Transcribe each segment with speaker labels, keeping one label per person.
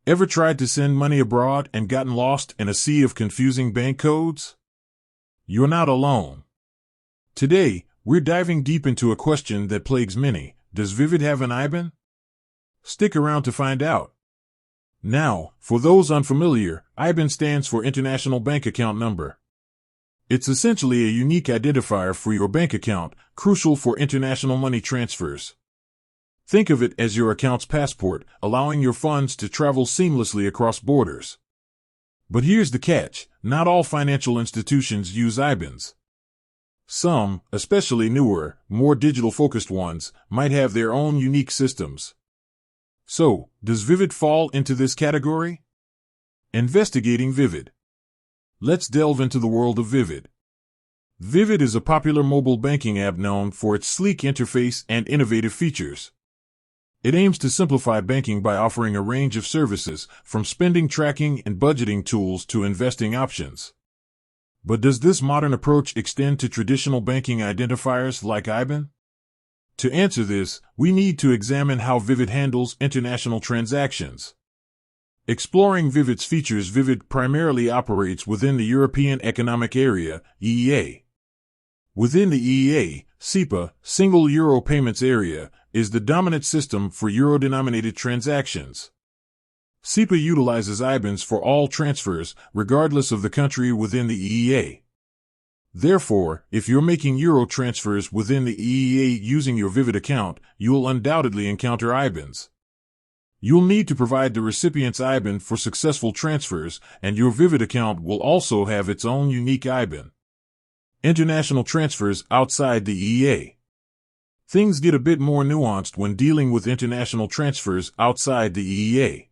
Speaker 1: Ever tried to send money abroad and gotten lost in a sea of confusing bank codes? You're not alone. Today, we're diving deep into a question that plagues many. Does Vivid have an IBAN? Stick around to find out. Now, for those unfamiliar, IBAN stands for International Bank Account Number. It's essentially a unique identifier for your bank account, crucial for international money transfers. Think of it as your account's passport, allowing your funds to travel seamlessly across borders. But here's the catch: not all financial institutions use IBANs. Some, especially newer, more digital-focused ones, might have their own unique systems. So, does Vivid fall into this category? Investigating Vivid. Let's delve into the world of Vivid. Vivid is a popular mobile banking app known for its sleek interface and innovative features. It aims to simplify banking by offering a range of services, from spending tracking and budgeting tools to investing options. But does this modern approach extend to traditional banking identifiers like IBAN? To answer this, we need to examine how Vivid handles international transactions. Exploring Vivid's features. Vivid primarily operates within the European Economic Area, EEA. Within the EEA, SEPA, Single Euro Payments Area, is the dominant system for euro-denominated transactions. SEPA utilizes IBANs for all transfers, regardless of the country within the EEA. Therefore, if you're making euro transfers within the EEA using your Vivid account, you'll undoubtedly encounter IBANs. You'll need to provide the recipient's IBAN for successful transfers, and your Vivid account will also have its own unique IBAN. International transfers outside the EEA. Things get a bit more nuanced when dealing with international transfers outside the EEA.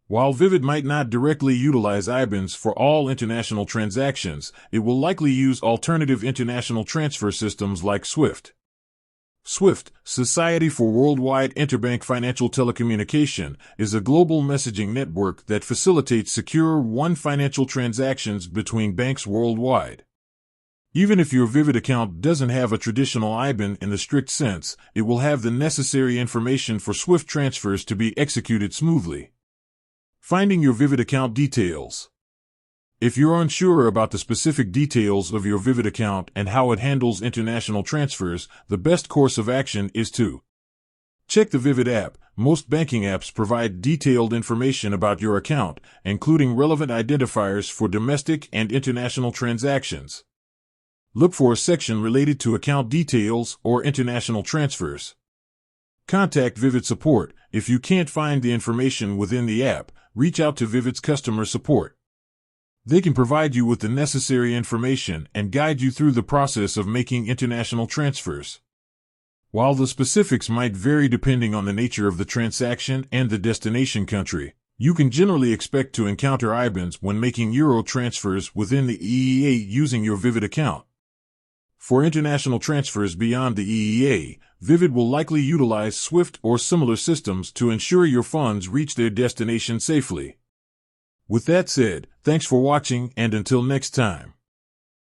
Speaker 1: While Vivid might not directly utilize IBANs for all international transactions, it will likely use alternative international transfer systems like SWIFT. SWIFT, Society for Worldwide Interbank Financial Telecommunication, is a global messaging network that facilitates secure financial transactions between banks worldwide. Even if your Vivid account doesn't have a traditional IBAN in the strict sense, it will have the necessary information for SWIFT transfers to be executed smoothly. Finding your Vivid account details. If you're unsure about the specific details of your Vivid account and how it handles international transfers, the best course of action is to check the Vivid app. Most banking apps provide detailed information about your account, including relevant identifiers for domestic and international transactions. Look for a section related to account details or international transfers. Contact Vivid support. If you can't find the information within the app, reach out to Vivid's customer support. They can provide you with the necessary information and guide you through the process of making international transfers. While the specifics might vary depending on the nature of the transaction and the destination country, you can generally expect to encounter IBANs when making euro transfers within the EEA using your Vivid account. For international transfers beyond the EEA, Vivid will likely utilize SWIFT or similar systems to ensure your funds reach their destination safely. With that said, thanks for watching, and until next time.